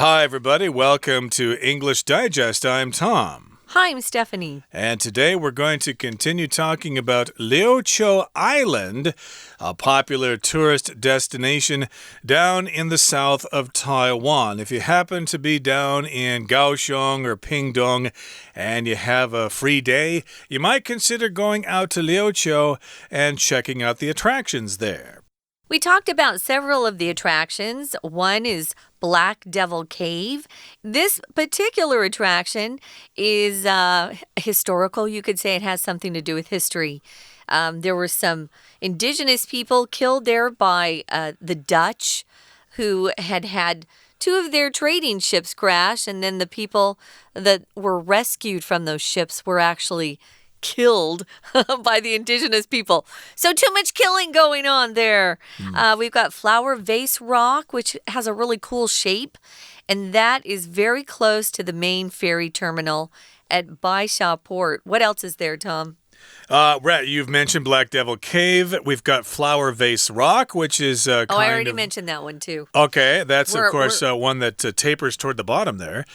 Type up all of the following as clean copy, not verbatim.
Hi, everybody. Welcome to English Digest. I'm Tom. Hi, I'm Stephanie. And today we're going to continue talking about Liuqiu Island, a popular tourist destination down in the south of Taiwan. If you happen to be down in Kaohsiung or Pingdong and you have a free day, you might consider going out to Liuqiu and checking out the attractions there. We talked about several of the attractions. One is Black Devil Cave. This particular attraction is historical. You could say it has something to do with history. There were some indigenous people killed there by the Dutch who had two of their trading ships crash, and then the people that were rescued from those ships were actually killed by the indigenous people. So too much killing going on there. We've got Flower Vase Rock, which has a really cool shape, and that is very close to the main ferry terminal at Baisha Port. What else is there, Tom? Right, you've mentioned Black Devil Cave. We've got Flower Vase Rock, which is I already mentioned that one too. Okay, that's of course one that tapers toward the bottom there.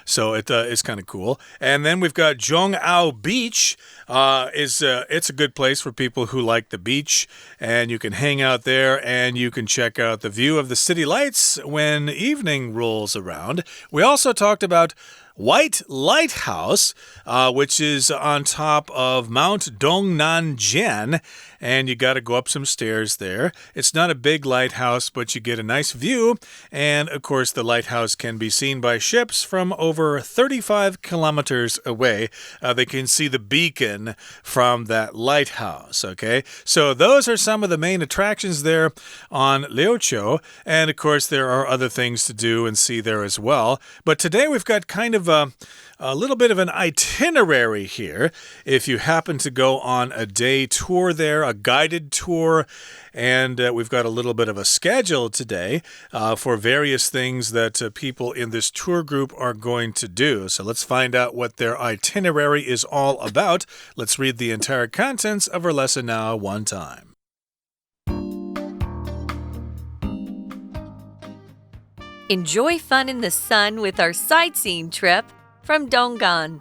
So it's kind of cool. And then we've got Zhongao Beach. It's a good place for people who like the beach. And you can hang out there and you can check out the view of the city lights when evening rolls around. We also talked about White Lighthouse, which is on top of Mount Dongnanjian, and you got to go up some stairs there. It's not a big lighthouse, but you get a nice view, and of course the lighthouse can be seen by ships from over 35 kilometers away. They can see the beacon from that lighthouse, okay? So those are some of the main attractions there on Liuqiu, and of course there are other things to do and see there as well. But today we've got kind of a little bit of an itinerary here. If you happen to go on a day tour there, a guided tour, and we've got a little bit of a schedule today for various things that people in this tour group are going to do. So let's find out what their itinerary is all about. Let's read the entire contents of our lesson now one time. Enjoy fun in the sun with our sightseeing trip from Donggan.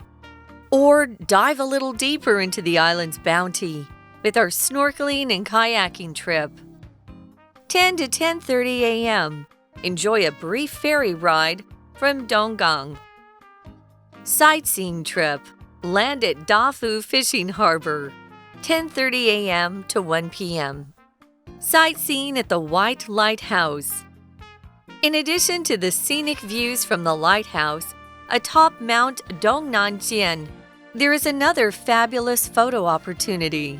Or dive a little deeper into the island's bounty with our snorkeling and kayaking trip. 10 to 10:30 a.m. Enjoy a brief ferry ride from Donggang. Sightseeing trip. Land at Dafu Fishing Harbor. 10:30 a.m. to 1 p.m. Sightseeing at the White Lighthouse. In addition to the scenic views from the lighthouse, atop Mount Dongnanjian, there is another fabulous photo opportunity.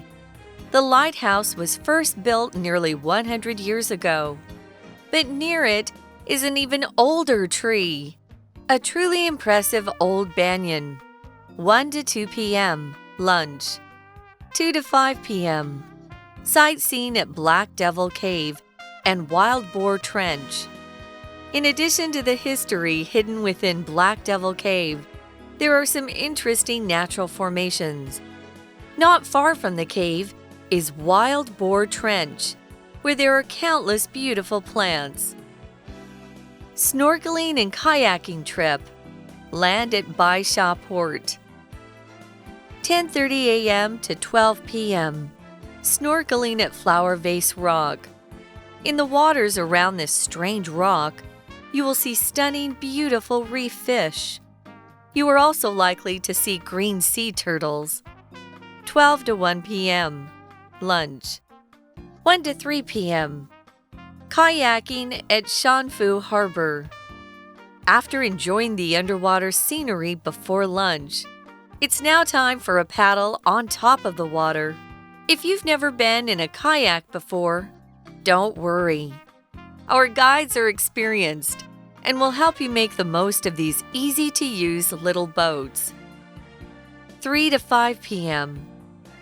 The lighthouse was first built nearly 100 years ago, but near it is an even older tree, a truly impressive old banyan. 1 to 2 p.m. lunch. 2 to 5 p.m. sightseeing at Black Devil Cave and Wild Boar Trench. In addition to the history hidden within Black Devil Cave, there are some interesting natural formations. Not far from the cave is Wild Boar Trench, where there are countless beautiful plants. Snorkeling and kayaking trip. Land at Baisha Port. 10:30 a.m. to 12 p.m. Snorkeling at Flower Vase Rock. In the waters around this strange rock, you will see stunning, beautiful reef fish. You are also likely to see green sea turtles. 12 to 1 p.m. lunch. 1 to 3 p.m. kayaking at Shanfu Harbor. After enjoying the underwater scenery before lunch, it's now time for a paddle on top of the water. If you've never been in a kayak before, don't worry. Our guides are experienced and will help you make the most of these easy-to-use little boats. 3 to 5 p.m.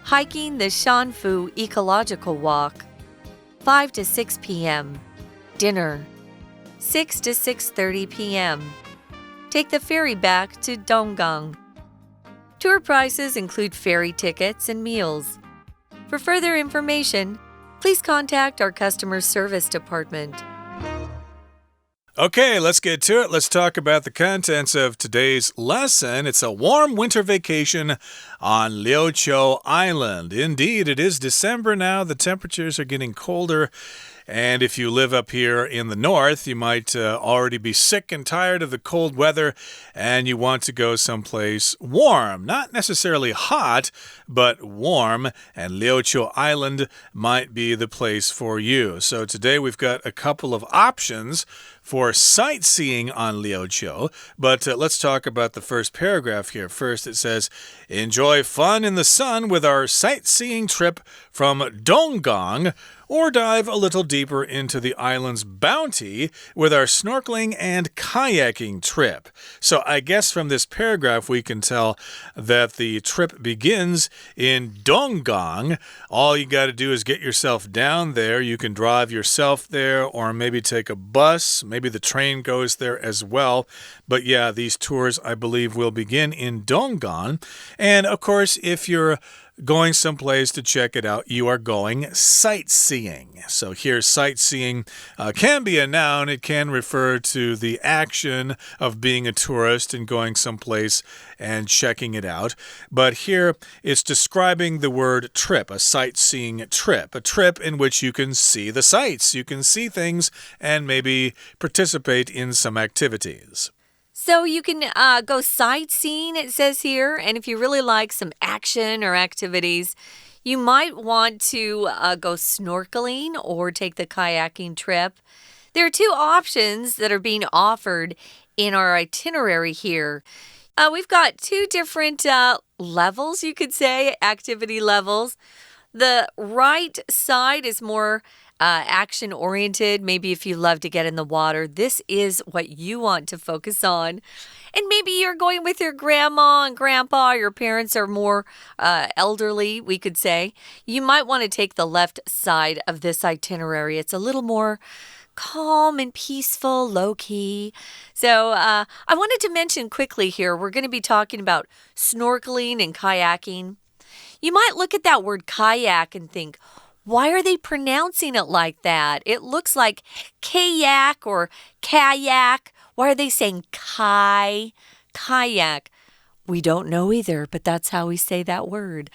hiking the Shanfu Ecological Walk. 5 to 6 p.m. dinner. 6 to 6:30 p.m. take the ferry back to Donggang. Tour prices include ferry tickets and meals. For further information, please contact our customer service department. Okay, let's get to it. Let's talk about the contents of today's lesson. It's a warm winter vacation on Liuqiu Island. Indeed, it is December now. The temperatures are getting colder. And if you live up here in the north, you might already be sick and tired of the cold weather, and you want to go someplace warm. Not necessarily hot, but warm, and Liuqiu Island might be the place for you. So today we've got a couple of options for sightseeing on Liuqiu, but let's talk about the first paragraph here. First, it says, enjoy fun in the sun with our sightseeing trip from Donggang, or dive a little deeper into the island's bounty with our snorkeling and kayaking trip. So I guess from this paragraph we can tell that the trip begins in Donggang. All you got to do is get yourself down there. You can drive yourself there or maybe take a bus. Maybe the train goes there as well. But yeah, these tours I believe will begin in Donggang. And of course, if you're going someplace to check it out, you are going sightseeing. So here, sightseeing can be a noun. It can refer to the action of being a tourist and going someplace and checking it out. But here, it's describing the word trip, a sightseeing trip, a trip in which you can see the sights. You can see things and maybe participate in some activities. So you can go sightseeing, it says here, and if you really like some action or activities, you might want to go snorkeling or take the kayaking trip. There are two options that are being offered in our itinerary here. We've got two different levels, you could say, activity levels. The right side is more action-oriented. Maybe if you love to get in the water, this is what you want to focus on. And maybe you're going with your grandma and grandpa. Your parents are more elderly, we could say. You might want to take the left side of this itinerary. It's a little more calm and peaceful, low-key. So I wanted to mention quickly here, we're going to be talking about snorkeling and kayaking. You might look at that word kayak and think, why are they pronouncing it like that? It looks like kayak or kayak. Why are they saying kayak? We don't know either, but that's how we say that word.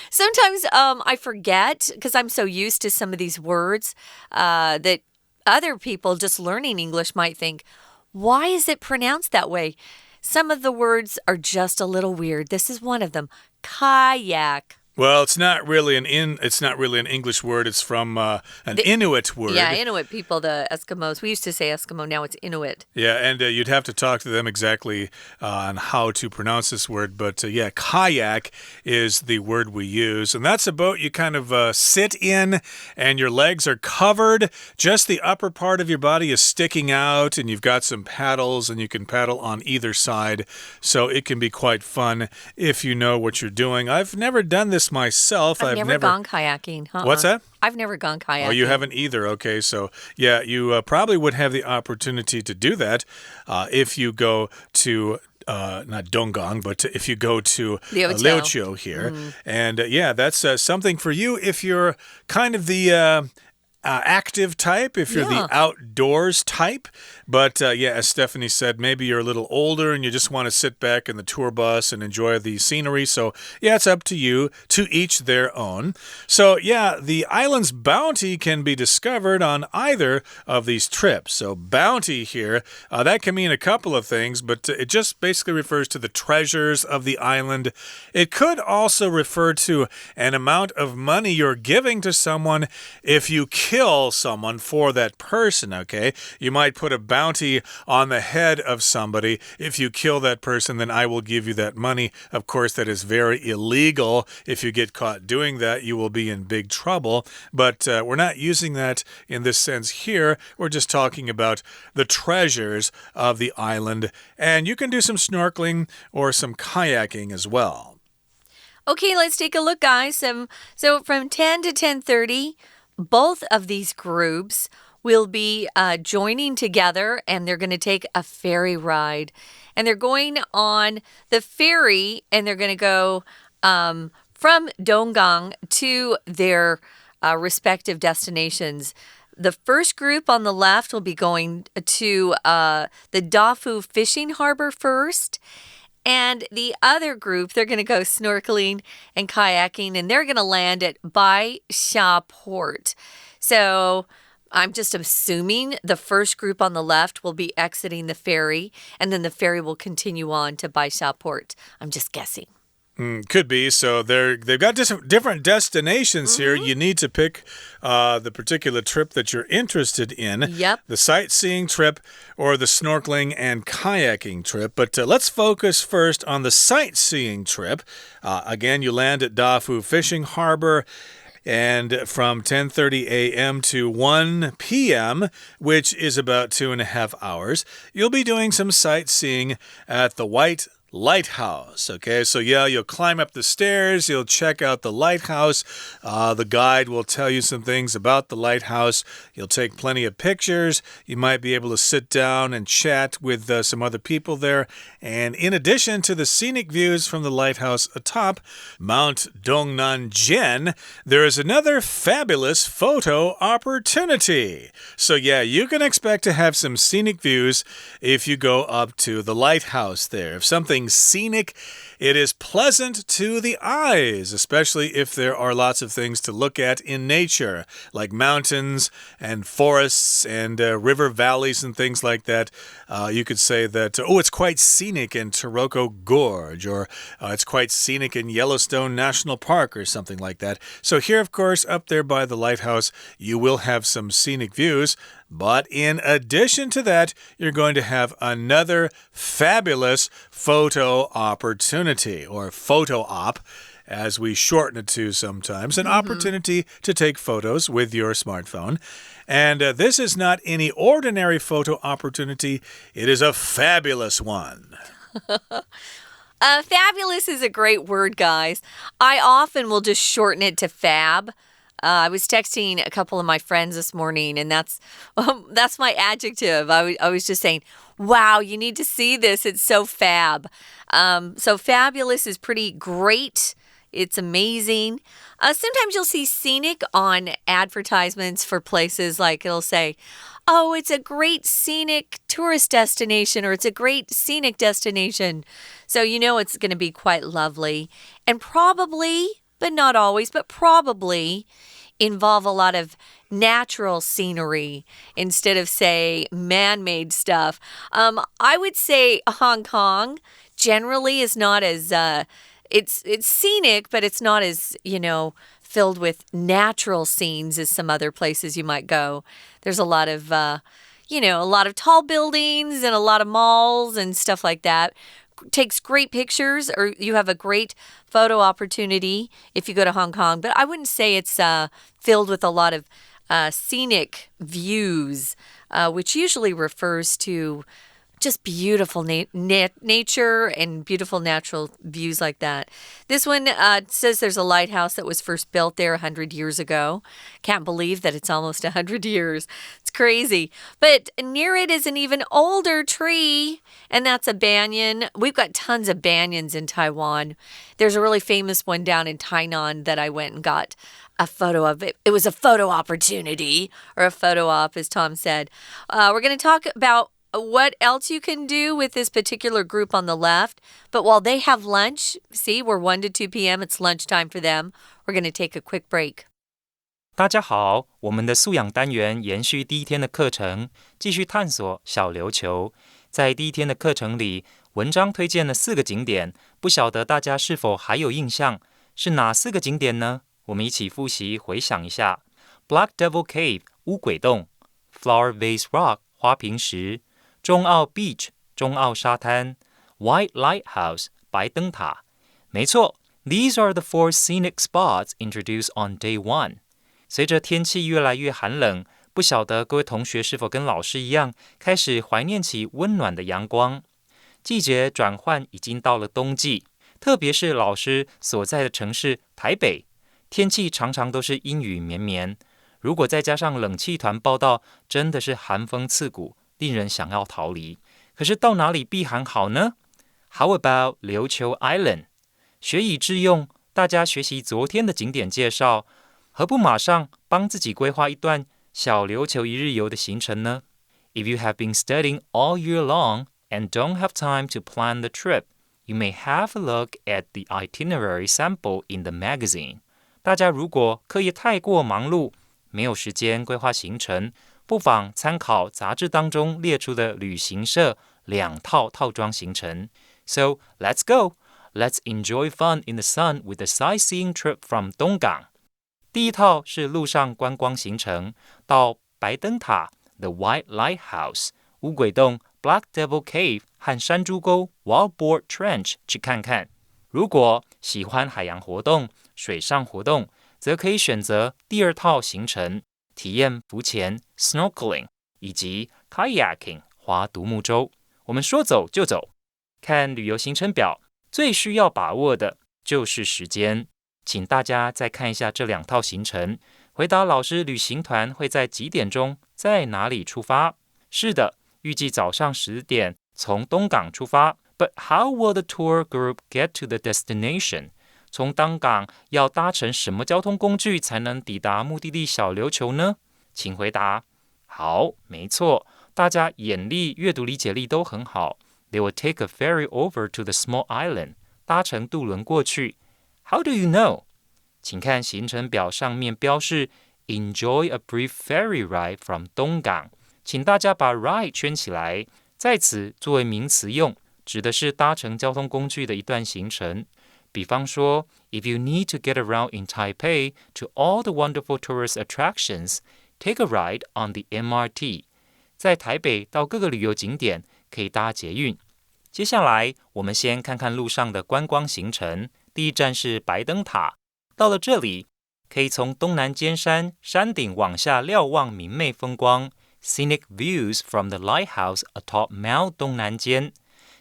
Sometimes I forget because I'm so used to some of these words that other people just learning English might think, why is it pronounced that way? Some of the words are just a little weird. This is one of them, kayak. Well, it's not really an English word. It's from an Inuit word. Yeah, Inuit people, the Eskimos. We used to say Eskimo, now it's Inuit. Yeah, and you'd have to talk to them exactly on how to pronounce this word. But yeah, kayak is the word we use. And that's a boat you kind of sit in and your legs are covered. Just the upper part of your body is sticking out and you've got some paddles and you can paddle on either side. So it can be quite fun if you know what you're doing. I've never done this myself. I've never gone kayaking. What's that? I've never gone kayaking. Oh, you haven't either. Okay, so yeah, you probably would have the opportunity to do that if you go to not Donggang, but if you go to Liuqiu here. And yeah, that's something for you if you're kind of the active type, if you're the outdoors type. But yeah, as Stephanie said, maybe you're a little older and you just want to sit back in the tour bus and enjoy the scenery. So yeah, it's up to you, to each their own. So yeah, the island's bounty can be discovered on either of these trips. So bounty here, that can mean a couple of things, but it just basically refers to the treasures of the island. It could also refer to an amount of money you're giving to someone if you kill someone for that person, okay? You might put a bounty on the head of somebody. If you kill that person, then I will give you that money. Of course, that is very illegal. If you get caught doing that, you will be in big trouble. But we're not using that in this sense here. We're just talking about the treasures of the island. And you can do some snorkeling or some kayaking as well. Okay, let's take a look, guys. So from 10 to 10:30, both of these groups will be joining together and they're going to take a ferry ride. And they're going on the ferry and they're going to go from Donggang to their respective destinations. The first group on the left will be going to the Da-Fu fishing harbor first. And the other group, they're going to go snorkeling and kayaking, and they're going to land at Bai Sha Port. So I'm just assuming the first group on the left will be exiting the ferry, and then the ferry will continue on to Bai Sha Port. I'm just guessing. Could be. So they've got different destinations here. You need to pick the particular trip that you're interested in. Yep. The sightseeing trip or the snorkeling and kayaking trip. But let's focus first on the sightseeing trip. Again, you land at Da-Fu Fishing Harbor. And from 10:30 a.m. to 1 p.m., which is about 2.5 hours, you'll be doing some sightseeing at the White Lighthouse. Okay, so yeah, you'll climb up the stairs, you'll check out the lighthouse. The guide will tell you some things about the lighthouse. You'll take plenty of pictures. You might be able to sit down and chat with some other people there. And in addition to the scenic views from the lighthouse atop Mount Dongnanjian, there is another fabulous photo opportunity. So yeah, you can expect to have some scenic views if you go up to the lighthouse there. If something scenic, it is pleasant to the eyes, especially if there are lots of things to look at in nature, like mountains and forests and river valleys and things like that. You could say that, it's quite scenic in Taroko Gorge, or it's quite scenic in Yellowstone National Park, or something like that. So here, of course, up there by the lighthouse, you will have some scenic views. But in addition to that, you're going to have another fabulous photo opportunity, or photo op, as we shorten it to sometimes, an opportunity to take photos with your smartphone. And this is not any ordinary photo opportunity. It is a fabulous one. Fabulous is a great word, guys. I often will just shorten it to fab. I was texting a couple of my friends this morning, and that's my adjective. I was just saying, wow, you need to see this. It's so fab. So fabulous is pretty great. It's amazing. Sometimes you'll see scenic on advertisements for places, like it'll say, oh, it's a great scenic tourist destination, or it's a great scenic destination. So you know it's going to be quite lovely. And probably, but not always, but probably involve a lot of natural scenery instead of, say, man-made stuff. I would say Hong Kong generally is not as, it's scenic, but it's not as, filled with natural scenes as some other places you might go. There's a lot of, a lot of tall buildings and a lot of malls and stuff like that. Takes great pictures, or you have a great photo opportunity if you go to Hong Kong. But I wouldn't say it's filled with a lot of scenic views, which usually refers to just beautiful nature and beautiful natural views like that. This one says there's a lighthouse that was first built there 100 years ago. Can't believe that it's almost 100 years. It's crazy. But near it is an even older tree, and that's a banyan. We've got tons of banyans in Taiwan. There's a really famous one down in Tainan that I went and got a photo of it. It was a photo opportunity, or a photo op, as Tom said. We're going to talk about what else you can do with this particular group on the left. But while they have lunch, see, we're 1 to 2 p.m. It's lunchtime for them. We're going to take a quick break. 大家好，我们的素养单元延续第一天的课程，继续探索小琉球。在第一天的课程里，文章推荐了4个景点，不晓得大家是否还有印象？是哪4个景点呢？我们一起复习回想一下。Black Devil Cave 乌鬼洞 Flower Vase Rock 花瓶石中澳 Beach 中澳沙滩 White Lighthouse 白灯塔。没错 These are the 4 scenic spots introduced on day 1. 随着天气越来越寒冷，不晓得各位同学是否跟老师一样，开始怀念起温暖的阳光。季节转换已经到了冬季，特别是老师所在的城市台北，天气常常都是阴雨绵绵。如果再加上冷气团报道，真的是寒风刺骨，令人想要逃离。可是到哪里避寒好呢？ How about 琉球 Island？ 学以致用，大家学习昨天的景点介绍，何不马上帮自己规划一段小琉球一日游的行程呢？ If you have been studying all year long and don't have time to plan the trip, you may have a look at the itinerary sample in the magazine. 大家如果课业太过忙碌，没有时间规划行程，不妨参考杂志当中列出的旅行社2套套装行程。So, let's go! Let's enjoy fun in the sun with a sightseeing trip from 东港。第一套是陆上观光行程，到白灯塔 The White Lighthouse、乌鬼洞 Black Devil Cave 和山猪沟 Wild Boar Trench 去看看。如果喜欢海洋活动、水上活动，则可以选择第二套行程，体验浮潜 Snorkeling 以及 Kayaking 划独木舟。我们说走就走，看旅游行程表，最需要把握的就是时间。请大家再看一下这2套行程，回答老师旅行团会在几点钟，在哪里出发？是的，预计早上10点从东港出发。But how will the tour group get to the destination? 从东港要搭乘什么交通工具才能抵达目的地小琉球呢？请回答。好，没错，大家眼力、阅读理解力都很好。They will take a ferry over to the small island. 搭乘渡轮过去。How do you know? 请看行程表上面标示 Enjoy a brief ferry ride from 东港。请大家把 ride 圈起来，在此作为名词用，指的是搭乘交通工具的一段行程。比方说 If you need to get around in Taipei to all the wonderful tourist attractions, take a ride on the MRT. 在台北到各个旅游景点可以搭捷运。接下来我们先看看路上的观光行程。第一站是白灯塔，到了这里，可以从东南尖山山顶往下瞭望明媚风光 Scenic views from the lighthouse atop Mount 东南尖。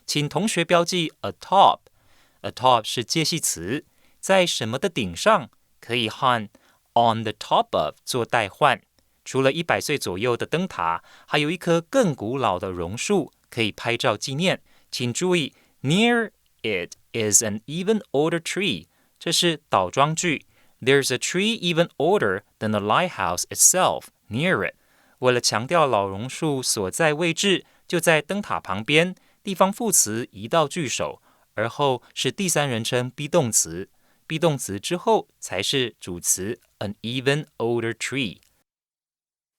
请同学标记 atop。atop 是介系词，在什么的顶上，可以和 on the top of 做代换。除了100岁左右的灯塔，还有一棵更古老的榕树，可以拍照纪念。请注意 near It is an even older tree. 这是倒装句。There's a tree even older than the lighthouse itself near it. 为了强调老榕树所在位置就在灯塔旁边，地方副词移到句首，而后是第三人称 be 动词。be 动词之后才是主词 an even older tree.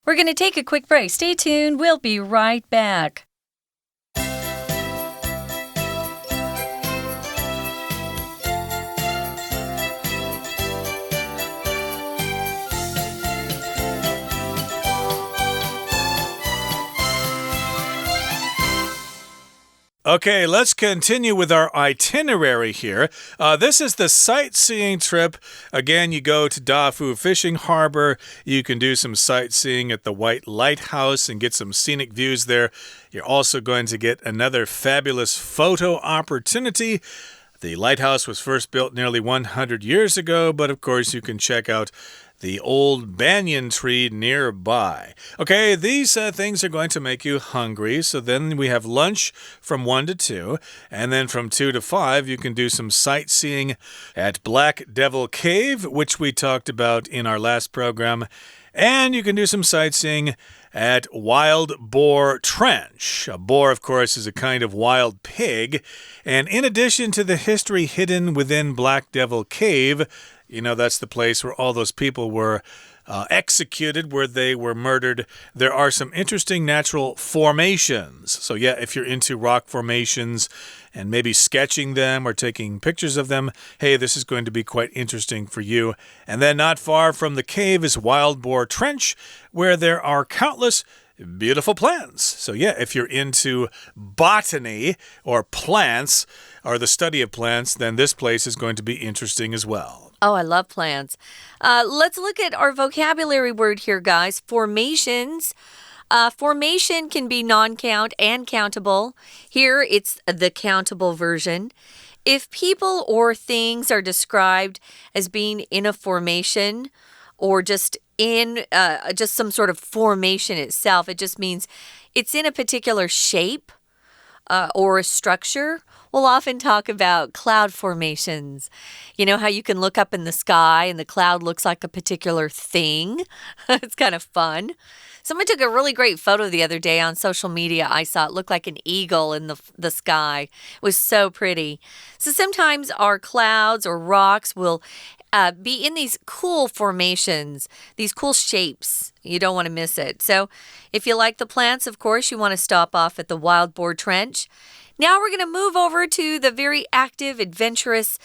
We're going to take a quick break. Stay tuned. We'll be right back. Okay, let's continue with our itinerary here. This is the sightseeing trip. Again, you go to Dafu Fishing Harbor. You can do some sightseeing at the White Lighthouse and get some scenic views there. You're also going to get another fabulous photo opportunity. The lighthouse was first built nearly 100 years ago, but of course you can check out the old banyan tree nearby. Okay, these things are going to make you hungry. So then we have lunch from 1 to 2. And then from 2 to 5, you can do some sightseeing at Black Devil Cave, which we talked about in our last program. And you can do some sightseeing at Wild Boar Trench. A boar, of course, is a kind of wild pig. And in addition to the history hidden within Black Devil Cave, you know, that's the place where all those people were executed, where they were murdered. There are some interesting natural formations. So yeah, if you're into rock formations and maybe sketching them or taking pictures of them, hey, this is going to be quite interesting for you. And then not far from the cave is Wild Boar Trench, where there are countless beautiful plants. So yeah, if you're into botany or plants or the study of plants, then this place is going to be interesting as well. Oh, I love plants. Let's look at our vocabulary word here, guys. Formations. Formation can be non-count and countable. Here, it's the countable version. If people or things are described as being in a formation or just in just some sort of formation itself, it just means it's in a particular shape or a structure, we'll often talk about cloud formations. You know how you can look up in the sky and the cloud looks like a particular thing? It's kind of fun. Someone took a really great photo the other day on social media. I saw it looked like an eagle in the sky. It was so pretty. So sometimes our clouds or rocks will be in these cool formations, these cool shapes. You don't want to miss it. So if you like the plants, of course, you want to stop off at the Wild Boar Trench. Now we're going to move over to the very active, adventurous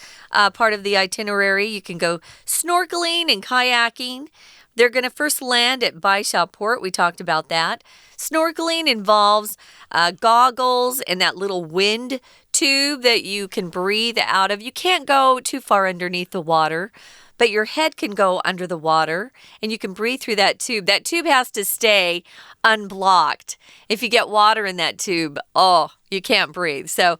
part of the itinerary. You can go snorkeling and kayaking. They're going to first land at Baishaport. We talked about that. Snorkeling involves goggles and that little wind tube that you can breathe out of. You can't go too far underneath the water, but your head can go under the water and you can breathe through that tube. That tube has to stay unblocked. If you get water in that tube, you can't breathe. So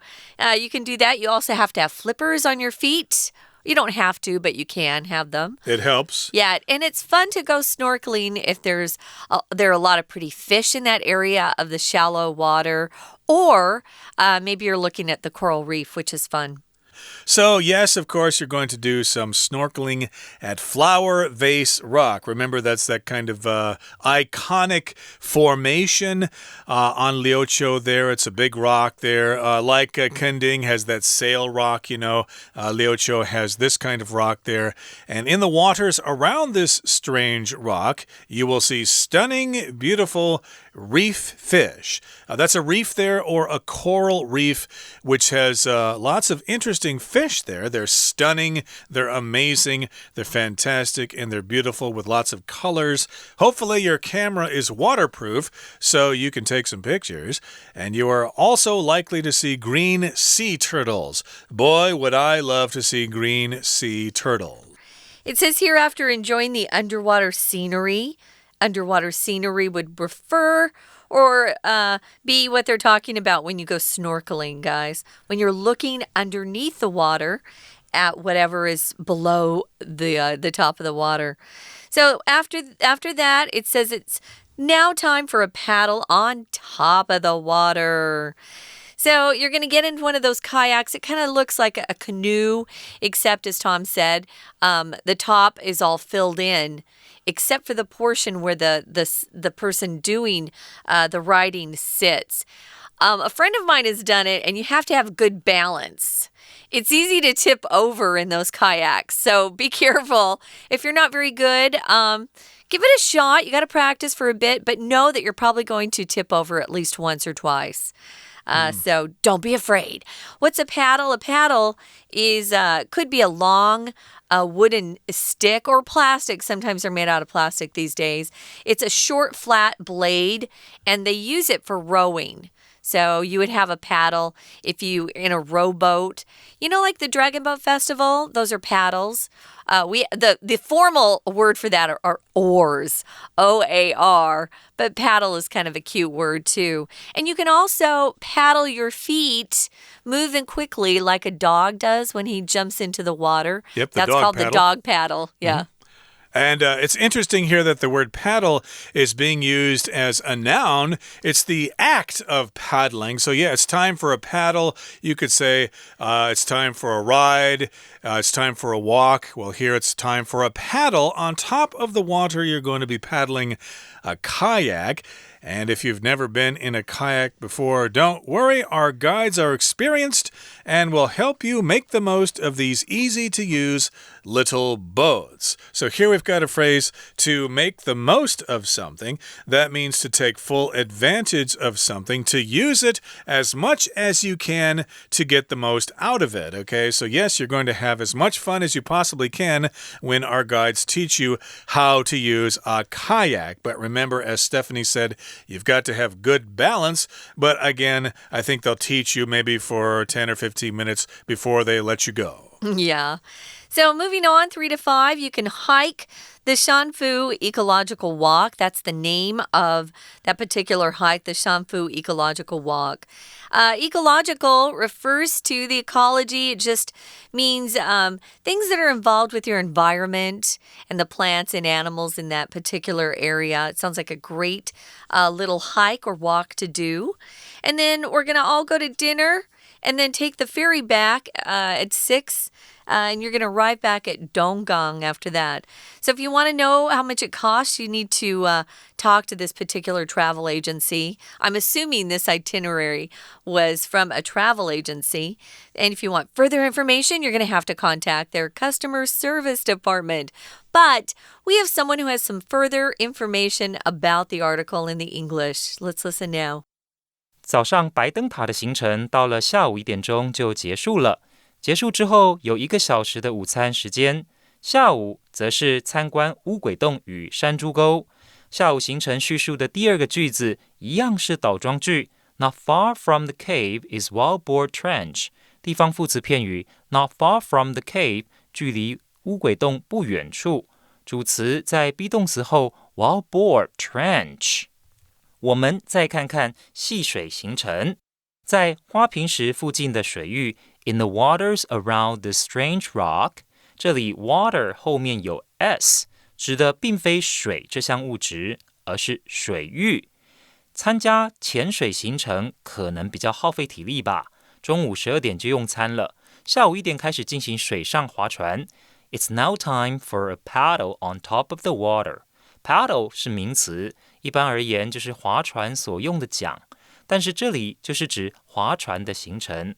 you can do that. You also have to have flippers on your feet. You don't have to, but you can have them. It helps. Yeah, and it's fun to go snorkeling if there are a lot of pretty fish in that area of the shallow water, or maybe you're looking at the coral reef, which is fun. So, yes, of course, you're going to do some snorkeling at Flower Vase Rock. Remember, that's that kind of iconic formation on Liuqiu there. It's a big rock there. Like Kending has that sail rock, Liuqiu has this kind of rock there. And in the waters around this strange rock, you will see stunning, beautiful reef fish. That's a reef there, or a coral reef, which has lots of interesting fish there. They're stunning, they're amazing, they're fantastic, and they're beautiful with lots of colors. Hopefully your camera is waterproof so you can take some pictures. And you are also likely to see green sea turtles. Boy, would I love to see green sea turtles. It says here, after enjoying the underwater scenery would refer or be what they're talking about when you go snorkeling, guys. When you're looking underneath the water at whatever is below the top of the water. So after that, it says it's now time for a paddle on top of the water. So you're going to get into one of those kayaks. It kind of looks like a canoe, except, as Tom said, the top is all filled in, except for the portion where the person doing the riding sits. A friend of mine has done it, and you have to have good balance. It's easy to tip over in those kayaks, so be careful. If you're not very good, give it a shot. You got to practice for a bit, but know that you're probably going to tip over at least once or twice. So don't be afraid. What's a paddle? A paddle is could be a long wooden stick or plastic. Sometimes they're made out of plastic these days. It's a short, flat blade, and they use it for rowing. So you would have a paddle if you in a rowboat. Like the Dragon Boat Festival, those are paddles. The formal word for that are oars, O-A-R, but paddle is kind of a cute word too. And you can also paddle your feet, moving quickly like a dog does when he jumps into the water. Yep, That's called the dog paddle. Yeah. Mm-hmm. And it's interesting here that the word paddle is being used as a noun. It's the act of paddling. So, yeah, it's time for a paddle. You could say it's time for a ride. It's time for a walk. Well, here it's time for a paddle. On top of the water, you're going to be paddling a kayak. And if you've never been in a kayak before, don't worry. Our guides are experienced and will help you make the most of these easy-to-use little boats. So here we've got a phrase, to make the most of something. That means to take full advantage of something, to use it as much as you can to get the most out of it. Okay, so yes, you're going to have as much fun as you possibly can when our guides teach you how to use a kayak. But remember, as Stephanie said, you've got to have good balance. But again, I think they'll teach you maybe for 10 or 15 minutes before they let you go. Yeah. So moving on, 3 to 5, you can hike the Shanfu Ecological Walk. That's the name of that particular hike, the Shanfu Ecological Walk. Ecological refers to the ecology. It just means things that are involved with your environment and the plants and animals in that particular area. It sounds like a great little hike or walk to do. And then we're going to all go to dinner and then take the ferry back at 6, and you're going to arrive back at Donggang after that. So if you want to know how much it costs, you need to talk to this particular travel agency. I'm assuming this itinerary was from a travel agency. And if you want further information, you're going to have to contact their customer service department. But we have someone who has some further information about the article in the English. Let's listen now. 早上白灯塔的行程到了下午1点钟就结束了。结束之后有1个小时的午餐时间，下午则是参观乌鬼洞与山猪沟。下午行程叙述的第2个句子一样是倒装句 Not far from the cave is Wildboar Trench。地方副词片语 Not far from the cave 距离乌鬼洞不远处。主词在 be 动词后 Wildboar Trench。我们再看看戏水行程，在花瓶石附近的水域 In the waters around the strange rock， 这里 water 后面有 s， 指的并非水这项物质，而是水域。参加潜水行程可能比较耗费体力吧，中午12点就用餐了，下午1点开始进行水上划船。It's now time for a paddle on top of the water。Paddle 是名词，一般而言就是划船所用的桨，但是这里就是指划船的行程。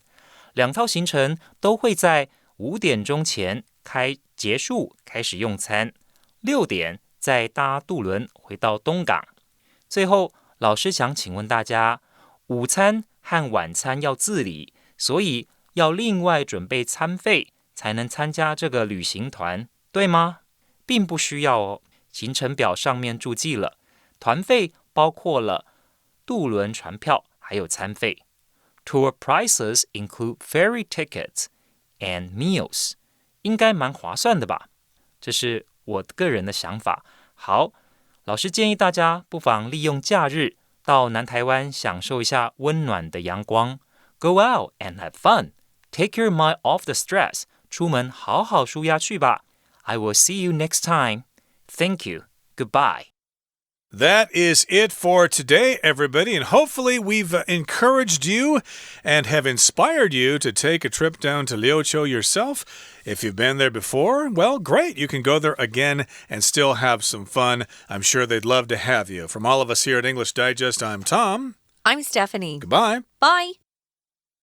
2套行程都会在5点钟前结束，开始用餐，6点再搭渡轮回到东港。最后，老师想请问大家，午餐和晚餐要自理，所以要另外准备餐费才能参加这个旅行团，对吗？并不需要哦，行程表上面注记了，团费包括了渡轮船票还有餐费。Tour prices include ferry tickets and meals， 应该蛮划算的吧？这是我个人的想法。好，老师建议大家不妨利用假日到南台湾享受一下温暖的阳光。Go out and have fun. Take your mind off the stress. 出门好好舒压去吧。I will see you next time. Thank you. Goodbye.That is it for today, everybody, and hopefully we've encouraged you and have inspired you to take a trip down to Liuqiu yourself. If you've been there before, well, great. You can go there again and still have some fun. I'm sure they'd love to have you. From all of us here at English Digest, I'm Tom. I'm Stephanie. Goodbye. Bye.